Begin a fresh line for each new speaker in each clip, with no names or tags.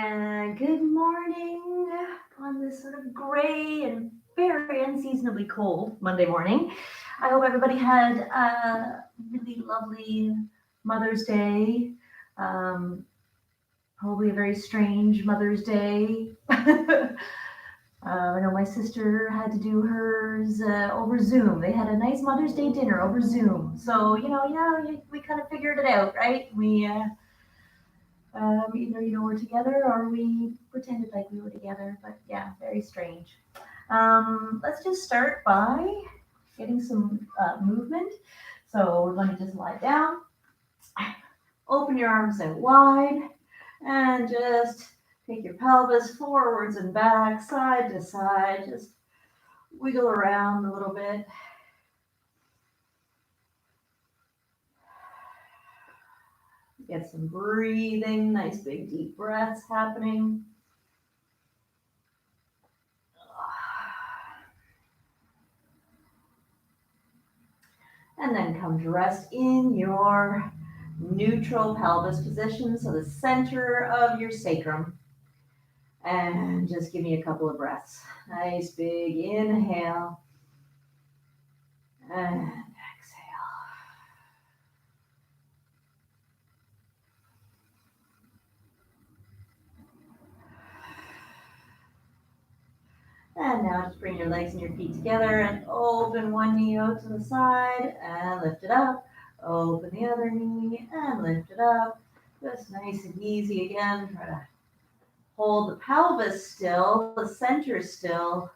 And good morning on this sort of gray and very unseasonably cold Monday morning. I hope everybody had a really lovely Mother's Day. Um, Probably a very strange Mother's Day. I know my sister had to do hers over Zoom. They had a nice Mother's Day dinner over Zoom. So, we kind of figured it out, right? Either we're together or we pretended like we were together, but yeah, very strange. Let's just start by getting some movement. So we're going to just lie down, open your arms out wide, and just take your pelvis forwards and back, side to side. Just wiggle around a little bit. Get some breathing, nice big deep breaths happening. And then come to rest in your neutral pelvis position, so the center of your sacrum. And just give me a couple of breaths. Nice big inhale and exhale. And now just bring your legs and your feet together and open one knee out to the side and lift it up. Open the other knee and lift it up. Just nice and easy again. Try to hold the pelvis still, the center still,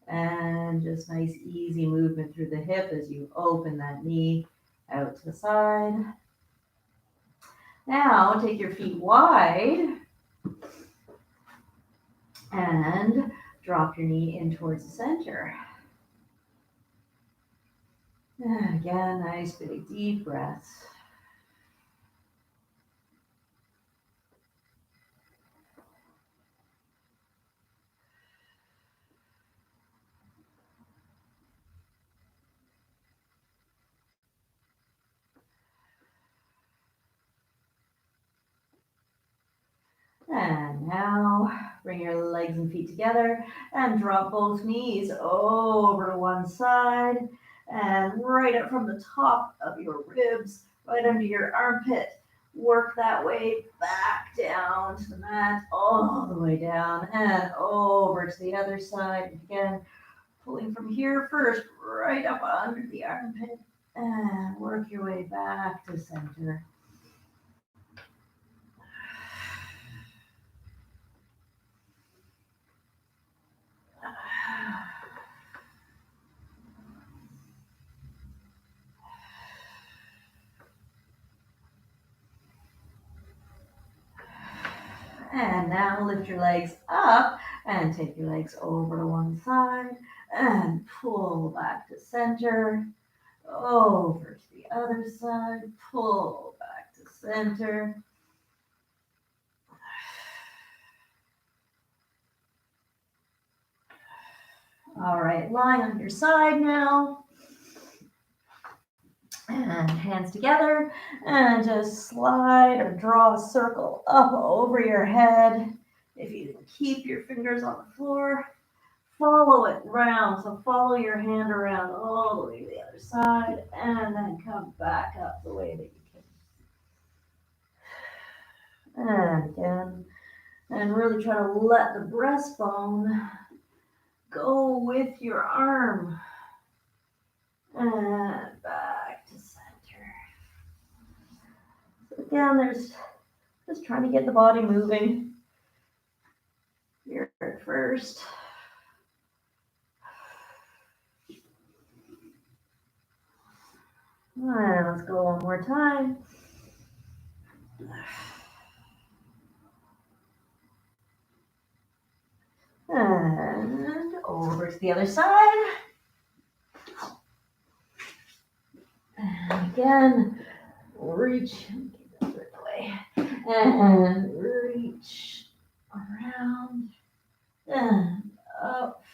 and just nice easy movement through the hip as you open that knee out to the side. Now take your feet wide and drop your knee in towards the center. And again, nice big deep breaths. And now bring your legs and feet together and drop both knees over to one side and right up from the top of your ribs, right under your armpit. Work that way back down to the mat, all the way down and over to the other side. Again, pulling from here first, right up under the armpit, and work your way back to center. And now lift your legs up and take your legs over to one side and pull back to center, over to the other side, pull back to center. All right, lie on your side now. And hands together and just slide or draw a circle up over your head. If you can keep your fingers on the floor, follow it round. So follow your hand around all the way to the other side and then come back up the way that you can. And again, and really try to let the breastbone go with your arm. And back to center. So again, there's just trying to get the body moving here at first. And let's go one more time. And over to the other side. And again, reach, get that the way, and reach around and up.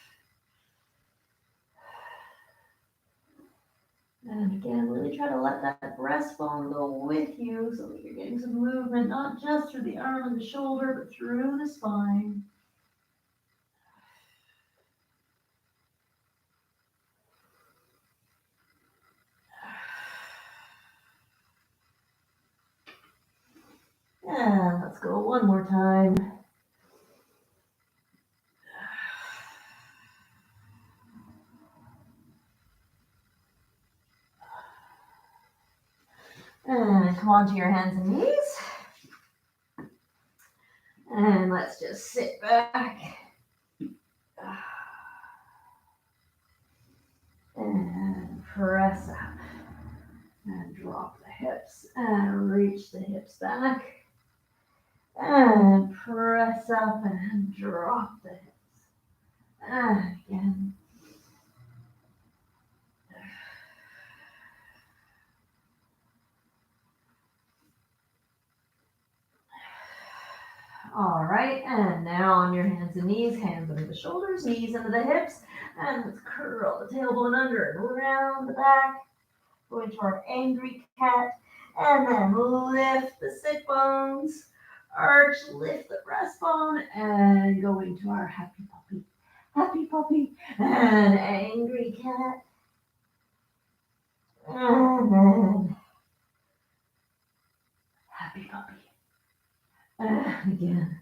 And again, really try to let that breastbone go with you so that you're getting some movement, not just through the arm and the shoulder, but through the spine. And let's go one more time. And come onto your hands and knees. And let's just sit back. And press up. And drop the hips. And reach the hips back. And press up and drop the hips. And again. All right, and now on your hands and knees, hands under the shoulders, knees under the hips, and let's curl the tailbone under and around the back. Go into our angry cat, and then lift the sit bones, arch, lift the breastbone, and go into our happy puppy, and angry cat, and then happy puppy. And again.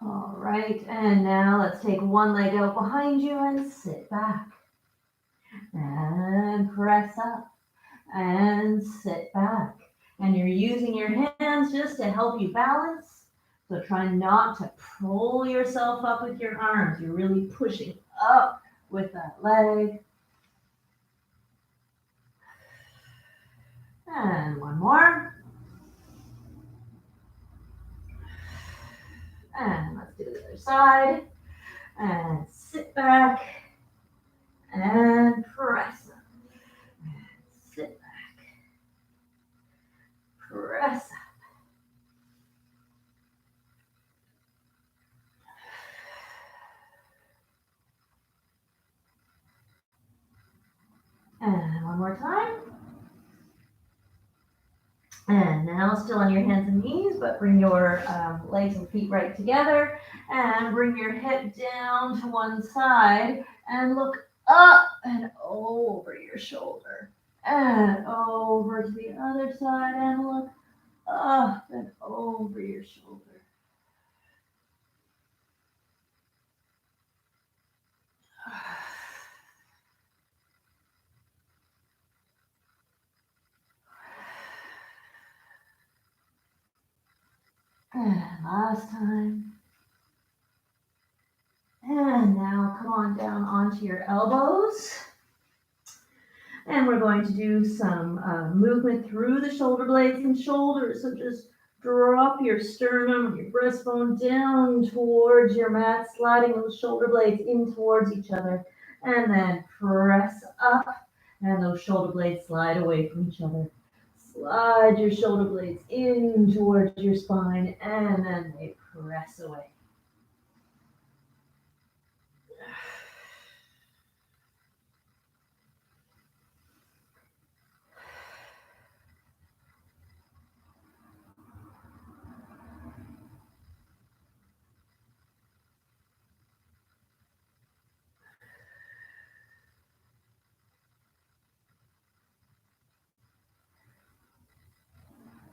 All right, and now let's take one leg out behind you and sit back. And press up and sit back. And you're using your hands just to help you balance. So try not to pull yourself up with your arms. You're really pushing up with that leg. And one more. And let's do the other side. And sit back. And press up. And sit back. Press up. And one more time. And now still on your hands and knees, but bring your legs and feet right together and bring your hip down to one side and look up and over your shoulder and over to the other side and look up and over your shoulder. And last time. And now come on down onto your elbows. And we're going to do some movement through the shoulder blades and shoulders. So just drop your sternum, your breastbone down towards your mat, sliding those shoulder blades in towards each other. And then press up, and those shoulder blades slide away from each other. Slide your shoulder blades in towards your spine, and then they press away.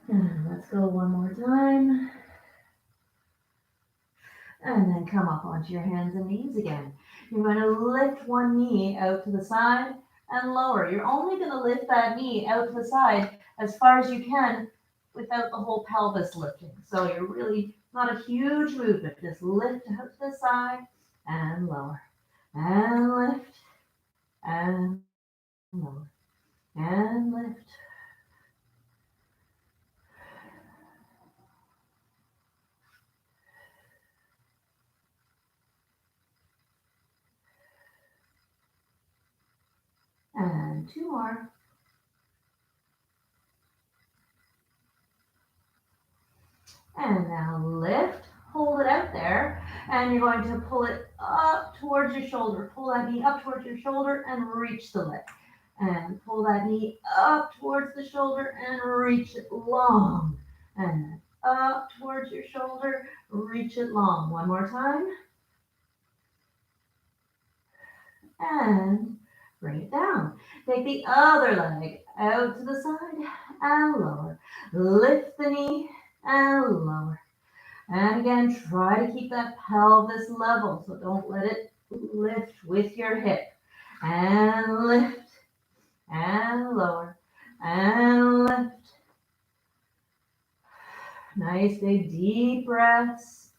And let's go one more time. And then come up onto your hands and knees again. You're going to lift one knee out to the side and lower. You're only going to lift that knee out to the side as far as you can without the whole pelvis lifting. So you're really not a huge movement. Just lift out to the side and lower. And lift and lower. And lift. And two more. And now lift, hold it out there, And you're going to pull it up towards your shoulder. Pull that knee up towards your shoulder and reach the leg. And pull that knee up towards the shoulder and reach it long. And up towards your shoulder, reach it long. One more time. And bring it down. Take the other leg out to the side and lower. Lift the knee and lower. And again, try to keep that pelvis level, so don't let it lift with your hip. And lift and lower and lift. Nice big deep breaths.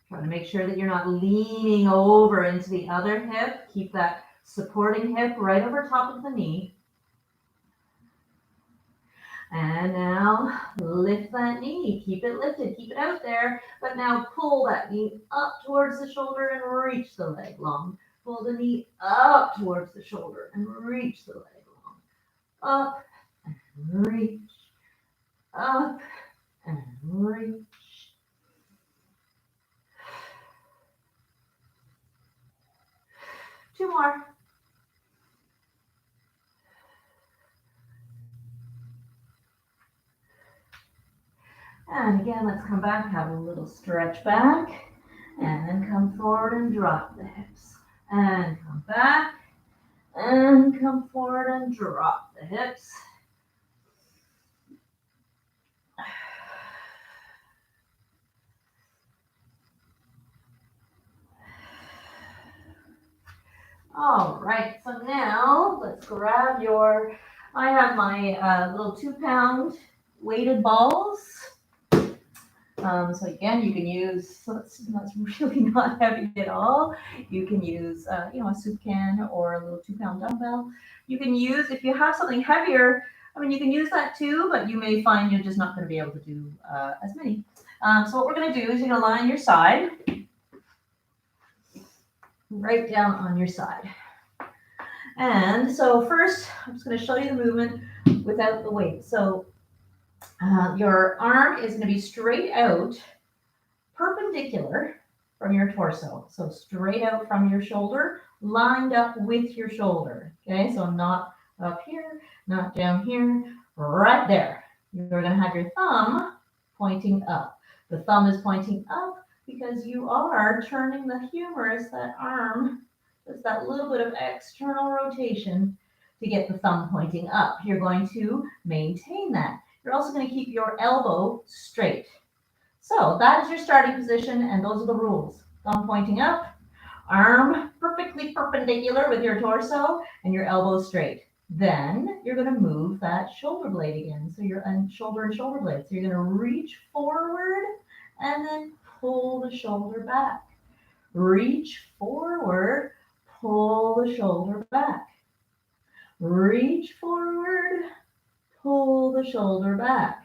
Try to make sure that you're not leaning over into the other hip. Keep that supporting hip right over top of the knee. And now lift that knee. Keep it lifted. Keep it out there. But now pull that knee up towards the shoulder and reach the leg long. Pull the knee up towards the shoulder and reach the leg long. Up and reach. Up and reach. Two more. And again, let's come back, have a little stretch back, and then come forward and drop the hips. And come back, and come forward and drop the hips. All right, so now let's grab I have my little 2-pound weighted balls. So again, you can use, that's really not heavy at all. You can use, a soup can or a little 2-pound dumbbell. You can use, if you have something heavier, you can use that too, but you may find you're just not going to be able to do as many. So what we're going to do is you're going to lie on your side, right down on your side. And so first, I'm just going to show you the movement without the weight. So your arm is going to be straight out, perpendicular from your torso. So straight out from your shoulder, lined up with your shoulder. Okay, so not up here, not down here, right there. You're going to have your thumb pointing up. The thumb is pointing up because you are turning the humerus, that arm, just that little bit of external rotation to get the thumb pointing up. You're going to maintain that. You're also going to keep your elbow straight. So that is your starting position, and those are the rules. Thumb pointing up, arm perfectly perpendicular with your torso, and your elbow straight. Then you're going to move that shoulder blade again. So you're on shoulder and shoulder blade. So you're going to reach forward and then pull the shoulder back. Reach forward, pull the shoulder back. Reach forward, pull the shoulder back.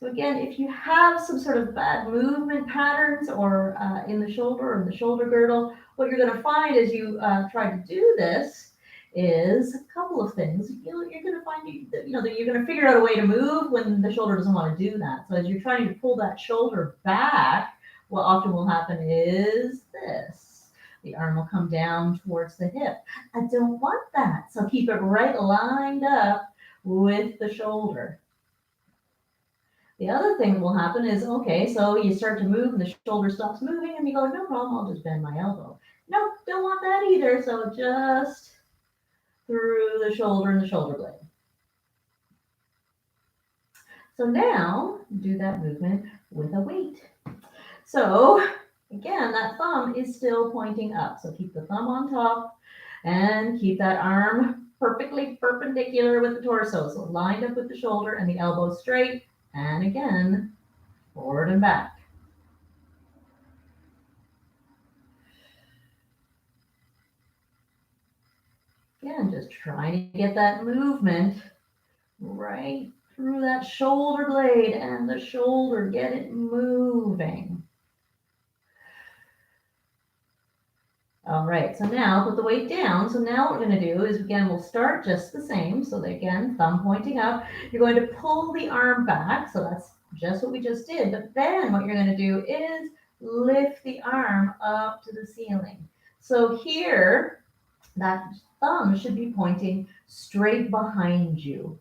So again, if you have some sort of bad movement patterns or in the shoulder or in the shoulder girdle, what you're going to find as you try to do this is a couple of things. You're going to find that you're going to figure out a way to move when the shoulder doesn't want to do that. So as you're trying to pull that shoulder back, what often will happen is this. The arm will come down towards the hip. I don't want that. So keep it right lined up with the shoulder. The other thing that will happen is, okay, so you start to move and the shoulder stops moving and you go, no problem, I'll just bend my elbow. Nope, don't want that either. So just through the shoulder and the shoulder blade. So now do that movement with a weight. So again, that thumb is still pointing up. So keep the thumb on top and keep that arm perfectly perpendicular with the torso. So lined up with the shoulder and the elbow straight. And again, forward and back. Again, just trying to get that movement right through that shoulder blade and the shoulder. Get it moving. All right, so now put the weight down. So now what we're going to do is, again, we'll start just the same. So that, again, thumb pointing up. You're going to pull the arm back. So that's just what we just did. But then what you're going to do is lift the arm up to the ceiling. So here, that thumb should be pointing straight behind you.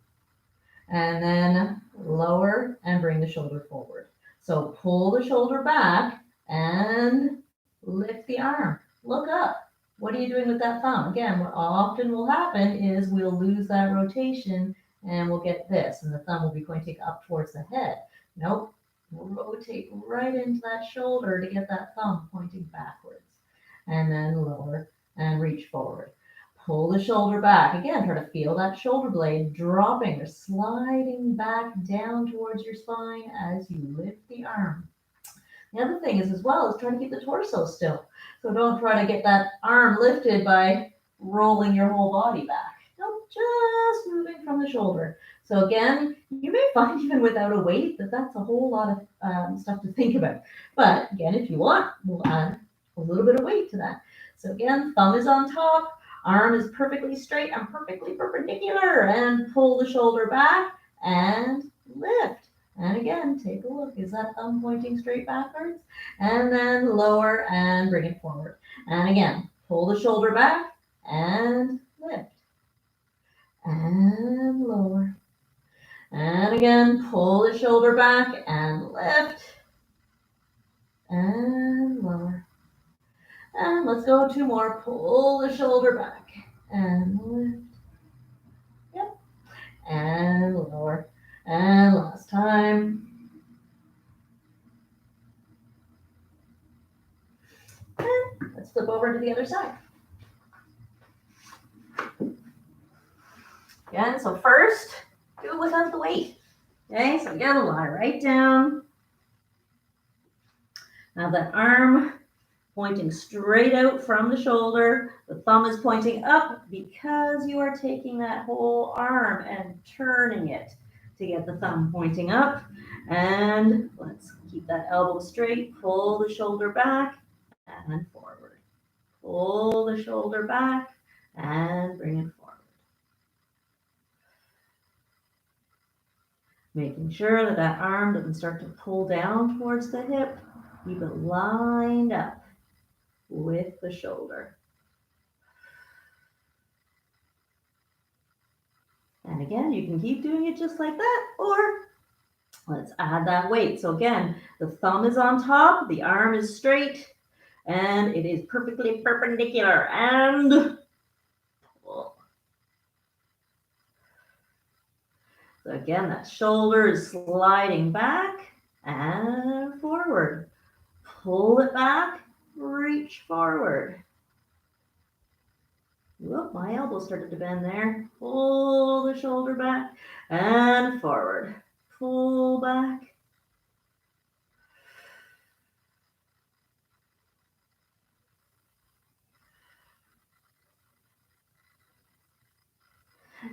And then lower and bring the shoulder forward. So pull the shoulder back and lift the arm. Look up. What are you doing with that thumb? Again, what often will happen is we'll lose that rotation and we'll get this, and the thumb will be pointing up towards the head. Nope. Rotate right into that shoulder to get that thumb pointing backwards. And then lower and reach forward. Pull the shoulder back. Again, try to feel that shoulder blade dropping or sliding back down towards your spine as you lift the arm. The other thing is, as well, is try to keep the torso still. So don't try to get that arm lifted by rolling your whole body back. Nope, just moving from the shoulder. So again, you may find even without a weight that that's a whole lot of stuff to think about. But again, if you want, we'll add a little bit of weight to that. So again, thumb is on top, arm is perfectly straight and perfectly perpendicular, and pull the shoulder back and lift. And again, take a look. Is that thumb pointing straight backwards? And then lower and bring it forward. And again, pull the shoulder back and lift. And lower. And again, pull the shoulder back and lift. And lower. And let's go 2 more. Pull the shoulder back and lift. Yep. And lower. And last time. And let's flip over to the other side. Again, so first, do it without the weight. Okay, so again, lie right down. Now that arm pointing straight out from the shoulder. The thumb is pointing up because you are taking that whole arm and turning it to get the thumb pointing up. And let's keep that elbow straight. Pull the shoulder back and forward. Pull the shoulder back and bring it forward. Making sure that that arm doesn't start to pull down towards the hip. Keep it lined up with the shoulder. And again, you can keep doing it just like that, or let's add that weight. So again, the thumb is on top, the arm is straight, and it is perfectly perpendicular, and pull. So again, that shoulder is sliding back and forward. Pull it back, reach forward. Whoop, my elbow started to bend there. Pull the shoulder back and forward. Pull back.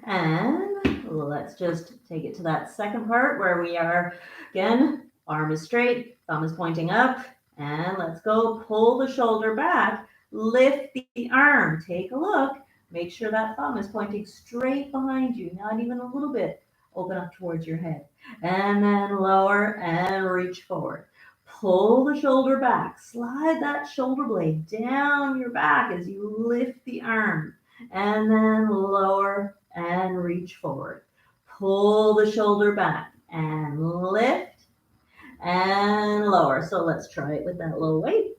And let's just take it to that second part where we are, again, arm is straight, thumb is pointing up, and let's go pull the shoulder back, lift the arm, take a look, make sure that thumb is pointing straight behind you, not even a little bit, open up towards your head, and then lower and reach forward. Pull the shoulder back, slide that shoulder blade down your back as you lift the arm, and then lower and reach forward. Pull the shoulder back and lift and lower. So let's try it with that low weight.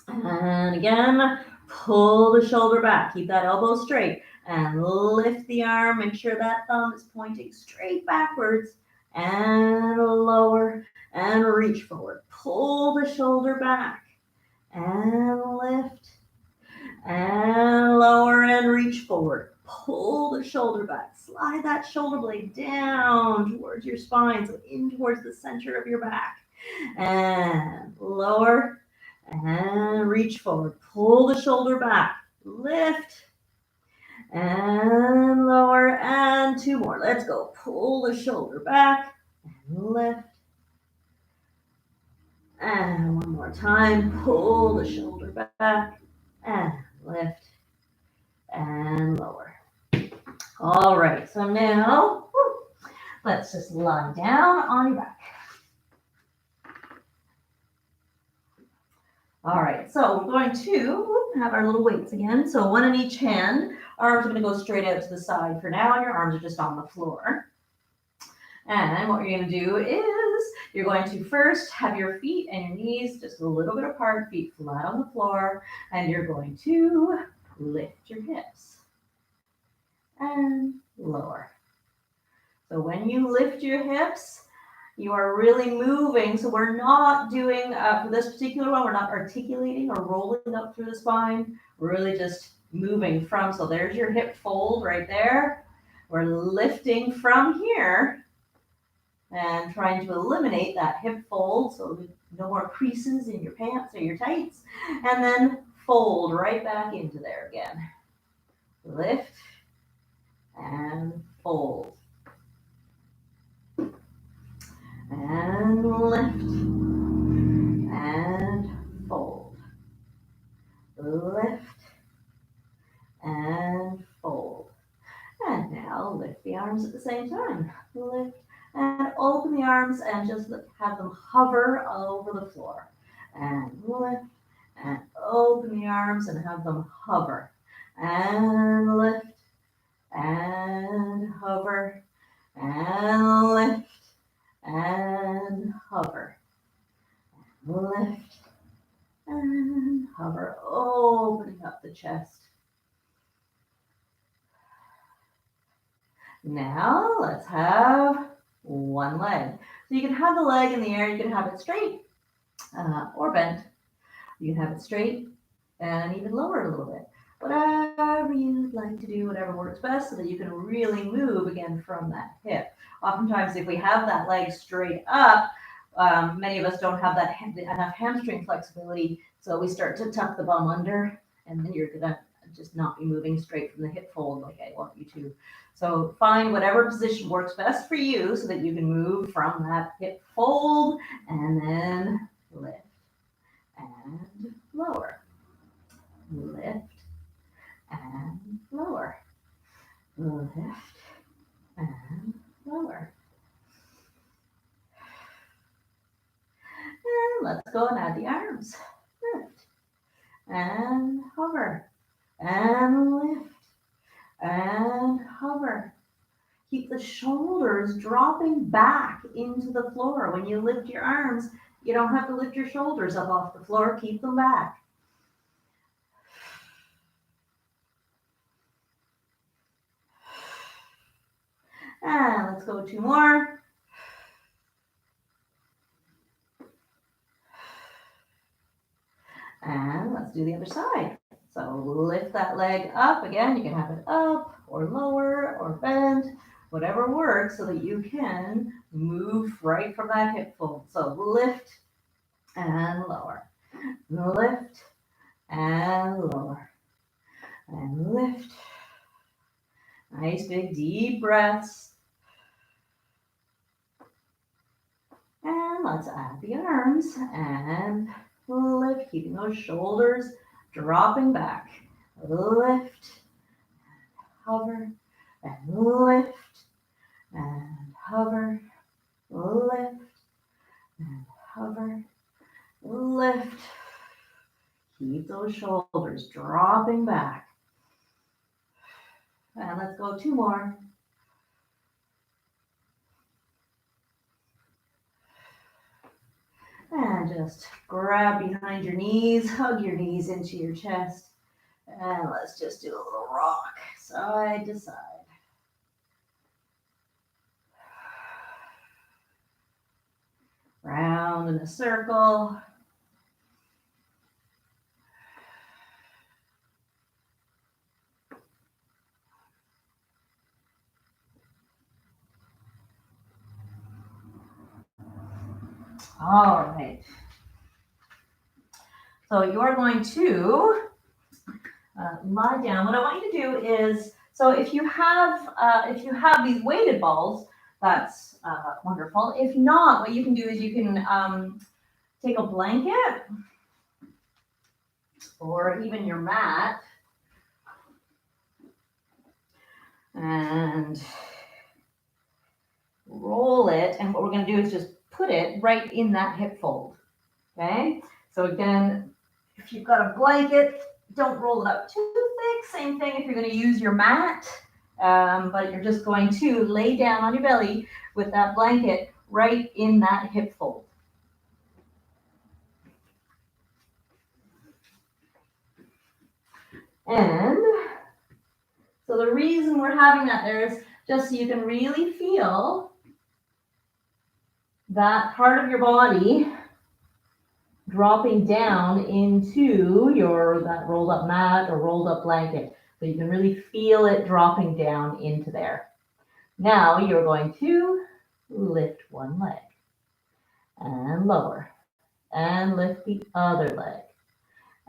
And again, pull the shoulder back. Keep that elbow straight and lift the arm. Make sure that thumb is pointing straight backwards and lower and reach forward. Pull the shoulder back and lift and lower and reach forward. Pull the shoulder back. Slide that shoulder blade down towards your spine, so in towards the center of your back. And lower and reach forward. Pull the shoulder back. Lift and lower and 2 more. Let's go. Pull the shoulder back and lift. And 1 more time. Pull the shoulder back and lift, and lower. All right, so now let's just lie down on your back. All right, so we're going to have our little weights again. So one in each hand. Arms are going to go straight out to the side for now, and your arms are just on the floor. And what you're going to do is you're going to first have your feet and your knees just a little bit apart, feet flat on the floor, and you're going to lift your hips and lower. So when you lift your hips, you are really moving. So we're not doing, for this particular one, we're not articulating or rolling up through the spine. We're really just moving from, so there's your hip fold right there. We're lifting from here and trying to eliminate that hip fold so no more creases in your pants or your tights. And then fold right back into there again. Lift and fold. And lift and fold. Lift and fold. And now lift the arms at the same time. Lift and open the arms and just have them hover over the floor. And lift and open the arms and have them hover. And lift and hover. And lift and hover. Lift and hover, opening up the chest. Now let's have one leg. So you can have the leg in the air, you can have it straight or bent. You can have it straight and even lower it a little bit. Whatever you'd like to do, whatever works best so that you can really move again from that hip. Oftentimes if we have that leg straight up, many of us don't have that enough hamstring flexibility, so we start to tuck the bum under, and then you're gonna just not be moving straight from the hip fold like I want you to. So find whatever position works best for you so that you can move from that hip fold and then lift and lower. Lift and lower. Lift and lower. And let's go and add the arms. Lift and hover and lift and hover. Keep the shoulders dropping back into the floor. When you lift your arms, you don't have to lift your shoulders up off the floor. Keep them back. And let's go two more. And let's do the other side. So lift that leg up. Again, you can have it up or lower or bent, whatever works so that you can move right from that hip fold. So lift and lower. Lift and lower. And lift. Nice big deep breaths. And let's add the arms and lift, keeping those shoulders dropping back. Lift, hover, and lift, and hover, lift, and hover, lift. Keep those shoulders dropping back. And let's go two more. And just grab behind your knees, hug your knees into your chest. And let's just do a little rock, side to side. Round in a circle. All right. So you're going to lie down. What I want you to do is, so if you have these weighted balls, that's wonderful. If not, what you can do is you can take a blanket or even your mat and roll it. And what we're going to do is just put it right in that hip fold. Okay. So again, if you've got a blanket, don't roll it up too thick. Same thing if you're going to use your mat, but you're just going to lay down on your belly with that blanket right in that hip fold. And so the reason we're having that there is just so you can really feel that part of your body dropping down into that rolled up mat or rolled up blanket. So you can really feel it dropping down into there. Now you're going to lift one leg and lower and lift the other leg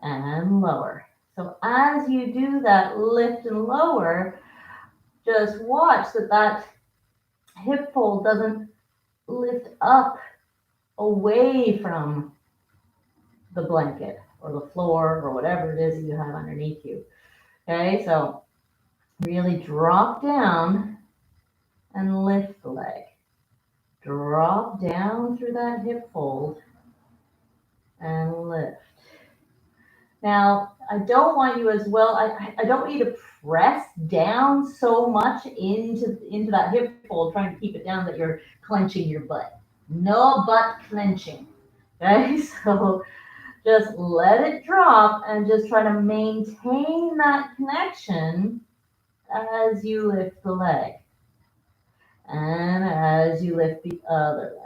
and lower. So as you do that lift and lower, just watch that hip fold doesn't lift up away from the blanket or the floor or whatever it is that you have underneath you. Okay, so really drop down and lift the leg. Drop down through that hip fold and lift. Now, I don't want you as well, I don't want you to press down so much into that hip fold, trying to keep it down that you're clenching your butt. No butt clenching. Okay, so just let it drop and just try to maintain that connection as you lift the leg and as you lift the other leg.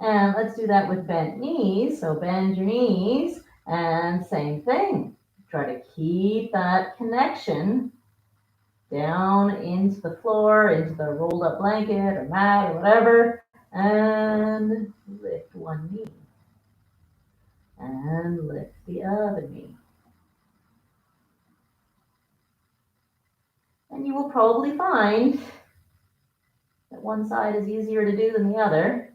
And let's do that with bent knees. So bend your knees and same thing. Try to keep that connection down into the floor, into the rolled up blanket or mat or whatever, and lift one knee and lift the other knee. And you will probably find that one side is easier to do than the other.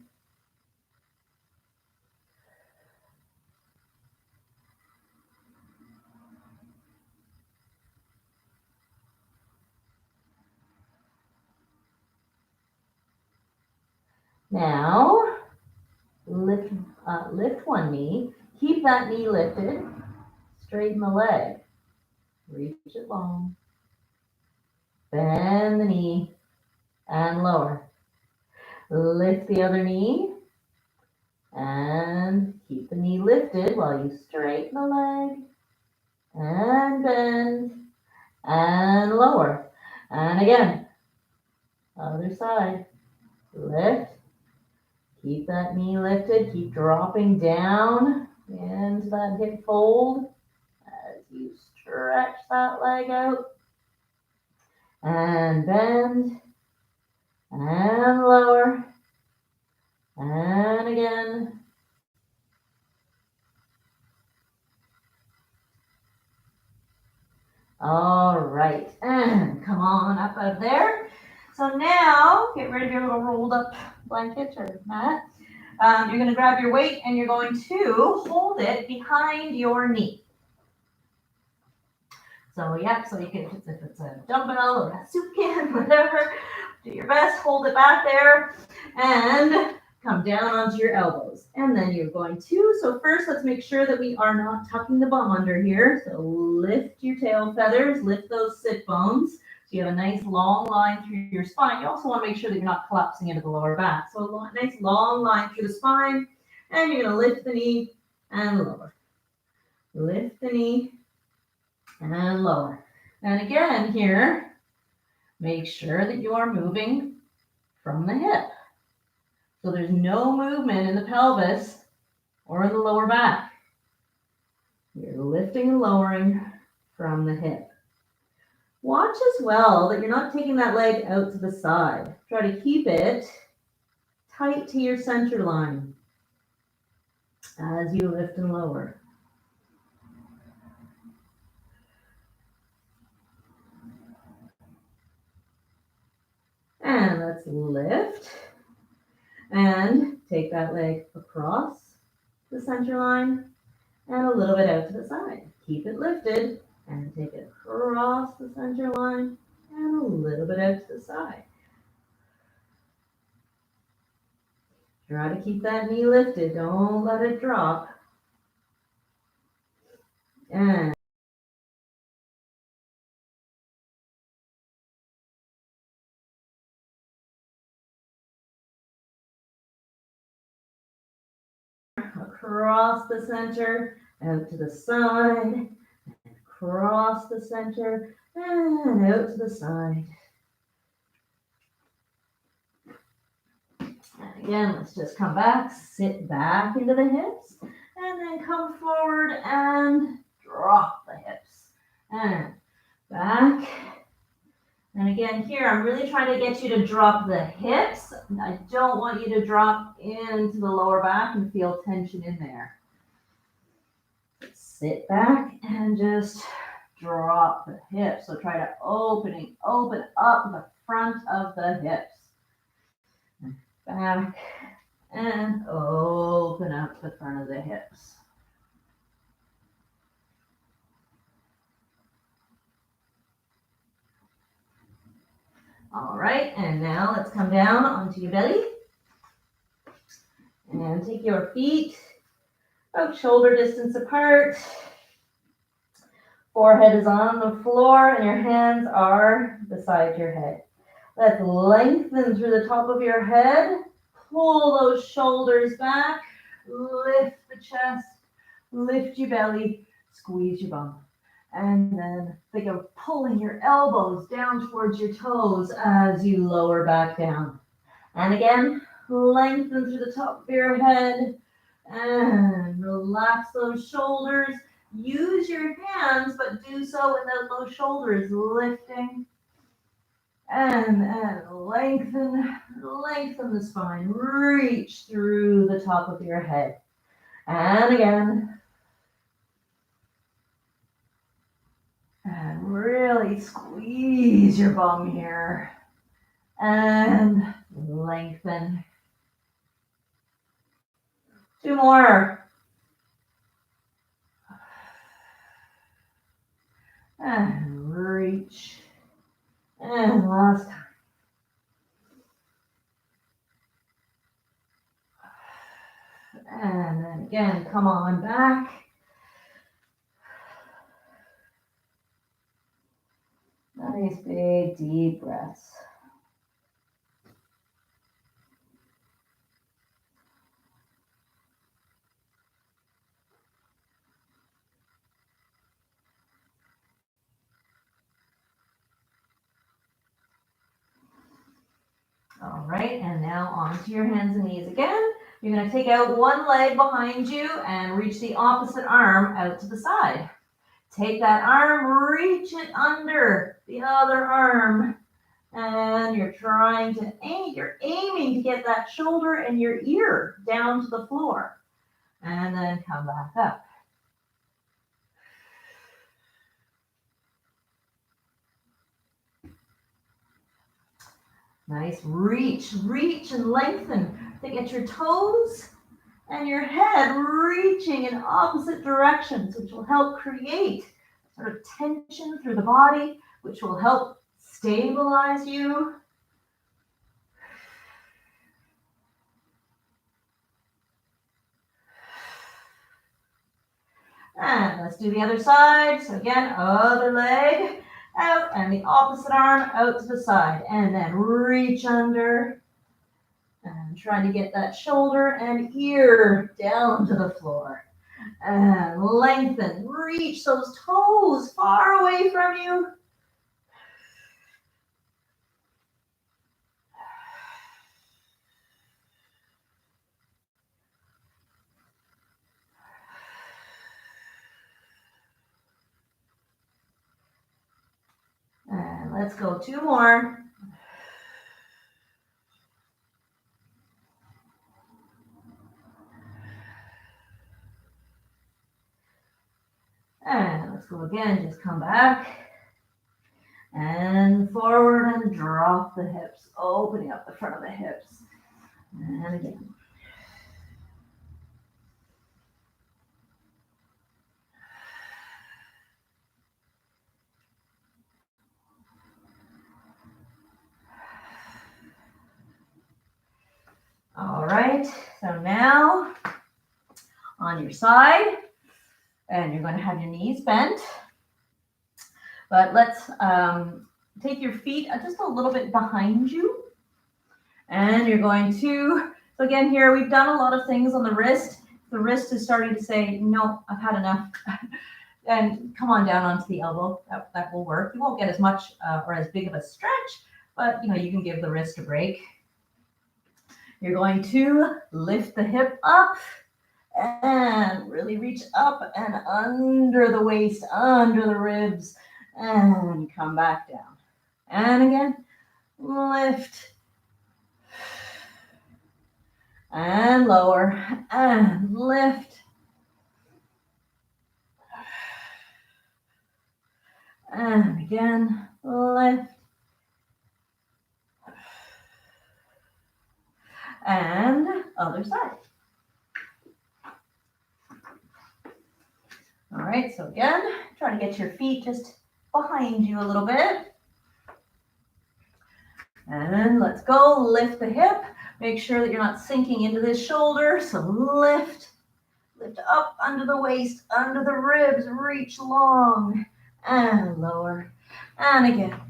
Now, lift one knee. Keep that knee lifted. Straighten the leg. Reach it long. Bend the knee and lower. Lift the other knee and keep the knee lifted while you straighten the leg and bend and lower. And again, other side. Lift. Keep that knee lifted. Keep dropping down into that hip fold as you stretch that leg out. And bend. And lower. And again. All right. And come on up out of there. So now, get rid of your little rolled up blanket or mat. You're going to grab your weight and you're going to hold it behind your knee. So yeah, so you can, if it's a dumbbell or a soup can, whatever, do your best, hold it back there and come down onto your elbows. And then you're going to, so first let's make sure that we are not tucking the bum under here. So lift your tail feathers, lift those sit bones. So you have a nice long line through your spine. You also want to make sure that you're not collapsing into the lower back. So a nice long line through the spine, and you're going to lift the knee and lower. Lift the knee and lower. And again here, make sure that you are moving from the hip. So there's no movement in the pelvis or in the lower back. You're lifting and lowering from the hip. Watch as well that you're not taking that leg out to the side. Try to keep it tight to your center line as you lift and lower. And let's lift and take that leg across the center line and a little bit out to the side. Keep it lifted and take it across the center line and a little bit out to the side. Try to keep that knee lifted. Don't let it drop. And across the center, out to the side, across the center, and out to the side. And again, let's just come back, sit back into the hips, and then come forward and drop the hips. And back. And again, here, I'm really trying to get you to drop the hips. I don't want you to drop into the lower back and feel tension in there. Sit back and just drop the hips. So try to open up the front of the hips. Back and open up the front of the hips. All right, and now let's come down onto your belly and take your feet about shoulder distance apart. Forehead is on the floor and your hands are beside your head. Let's lengthen through the top of your head. Pull those shoulders back. Lift the chest. Lift your belly. Squeeze your bum. And then think of pulling your elbows down towards your toes as you lower back down. And again, lengthen through the top of your head and relax those shoulders. Use your hands, but do so without those shoulders lifting. And lengthen the spine. Reach through the top of your head. And again. And really squeeze your bum here. And lengthen. 2 more. And reach. And last time. And then again, come on back. Nice big deep breaths. All right, and now onto your hands and knees again. You're going to take out one leg behind you and reach the opposite arm out to the side. Take that arm, reach it under the other arm. And you're trying to aim, you're aiming to get that shoulder and your ear down to the floor. And then come back up. Nice, reach and lengthen to get your toes and your head reaching in opposite directions, which will help create sort of tension through the body, which will help stabilize you. And let's do the other side. So again, other leg out and the opposite arm out to the side. And then reach under and try to get that shoulder and ear down to the floor. And lengthen, reach those toes far away from you. And let's go 2 more. And let's go again, just come back. And forward and drop the hips, opening up the front of the hips. And again. right, so now on your side, and you're going to have your knees bent. But let's take your feet just a little bit behind you. And you're going to, so again here, we've done a lot of things on the wrist. The wrist is starting to say, no, I've had enough. And come on down onto the elbow. That will work. You won't get as much or as big of a stretch, but you can give the wrist a break. You're going to lift the hip up and really reach up and under the waist, under the ribs, and come back down. And again, lift and lower and lift and again lift and other side. All right, so again, try to get your feet just behind you a little bit. And let's go, lift the hip. Make sure that you're not sinking into this shoulder. So lift up under the waist, under the ribs, reach long and lower. And again.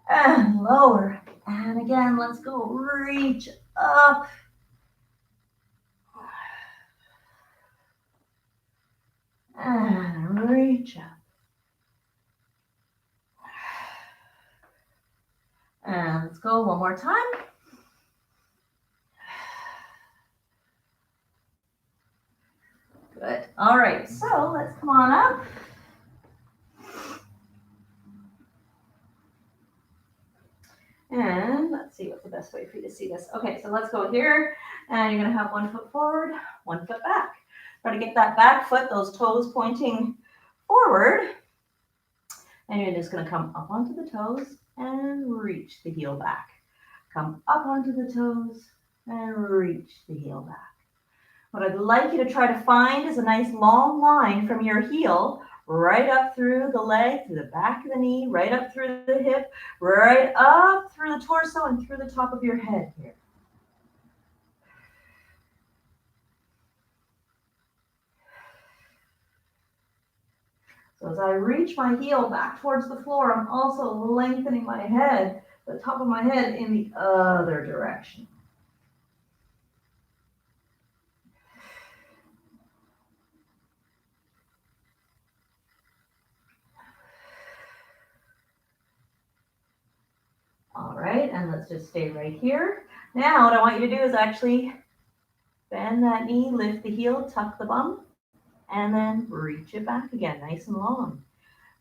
And lower. And again, let's go, reach up. And reach up. And let's go one more time. Good. All right, so let's come on up. And let's see what's the best way for you to see this. Okay, so let's go here. And you're going to have 1 foot forward, 1 foot back. Try to get that back foot, those toes pointing forward. And you're just going to come up onto the toes and reach the heel back. Come up onto the toes and reach the heel back. What I'd like you to try to find is a nice long line from your heel right up through the leg, through the back of the knee, right up through the hip, right up through the torso and through the top of your head here. So as I reach my heel back towards the floor, I'm also lengthening my head, the top of my head, in the other direction. All right, and let's just stay right here. Now what I want you to do is actually bend that knee, lift the heel, tuck the bum, and then reach it back again, nice and long.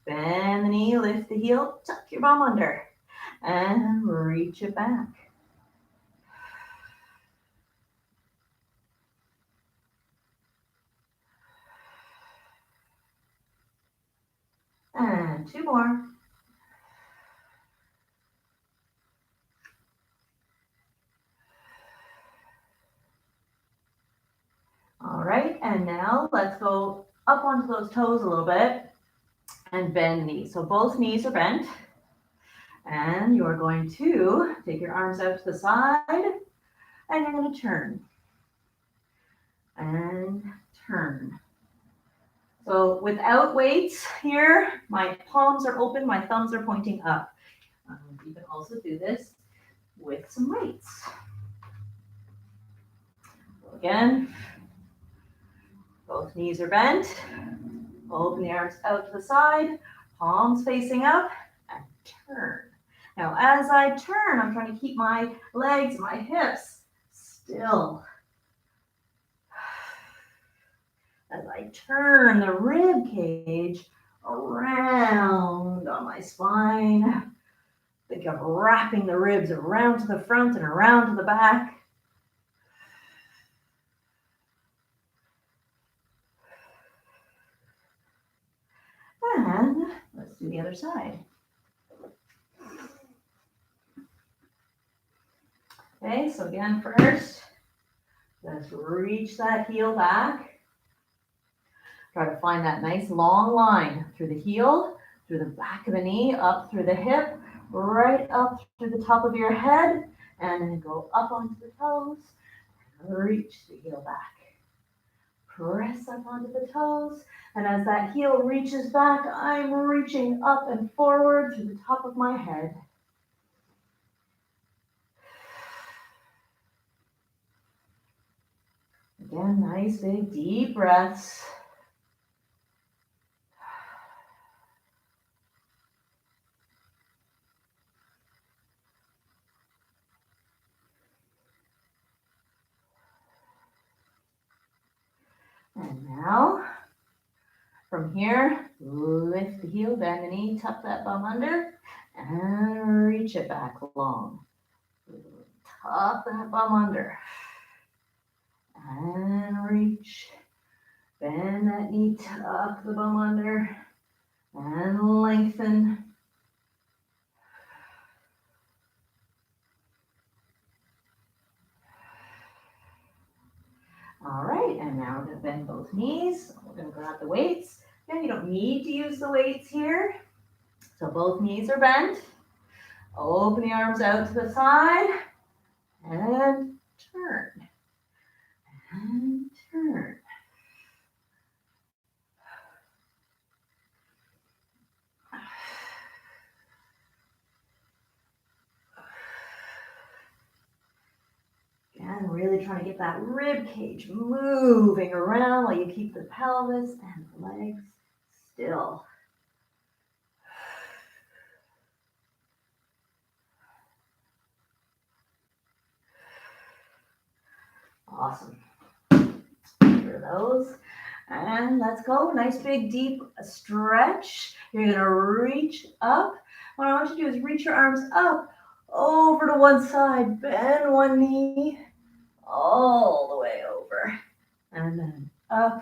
Bend the knee, lift the heel, tuck your bum under, and reach it back. And 2 more. All right, and now let's go up onto those toes a little bit and bend the knees. So both knees are bent. And you're going to take your arms out to the side and you're going to turn. And turn. So without weights here, my palms are open, my thumbs are pointing up. You can also do this with some weights. So again, both knees are bent. Open the arms out to the side, palms facing up, and turn. Now, as I turn, I'm trying to keep my legs, my hips still. As I turn the rib cage around on my spine, think of wrapping the ribs around to the front and around to the back. And let's do the other side. Okay, so again, first, let's reach that heel back. Try to find that nice long line through the heel, through the back of the knee, up through the hip, right up through the top of your head, and then go up onto the toes, reach the heel back. Press up onto the toes, and as that heel reaches back, I'm reaching up and forward through the top of my head. Again, nice big deep breaths. And now, from here, lift the heel, bend the knee, tuck that bum under, and reach it back long. Tuck that bum under. And reach. Bend that knee, tuck the bum under, and lengthen. All right, and now we're going to bend both knees. We're going to grab the weights. Again, you don't need to use the weights here. So both knees are bent. Open the arms out to the side and turn. And turn. Again, really trying to get that rib cage moving around while you keep the pelvis and the legs still. Awesome. For those. And let's go. Nice big deep stretch. You're going to reach up. What I want you to do is reach your arms up over to one side. Bend one knee all the way over. And then up,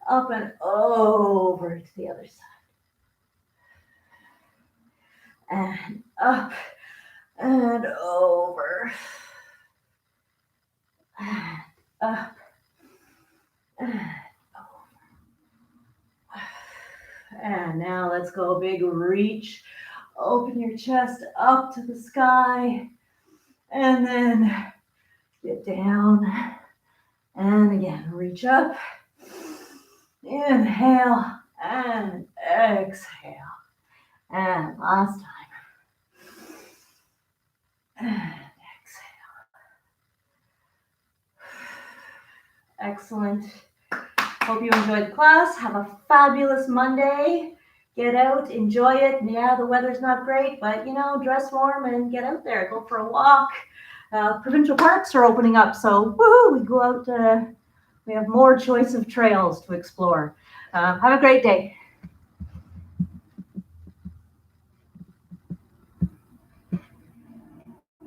up and over to the other side. And up and over. And up and over. And now let's go big reach. Open your chest up to the sky. And then get down. And again, reach up. Inhale and exhale. And last time. And exhale. Excellent. Hope you enjoyed the class. Have a fabulous Monday. Get out, enjoy it. Yeah, the weather's not great, but dress warm and get out there. Go for a walk. Provincial parks are opening up, so woohoo, we go out. We have more choice of trails to explore. Have a great day.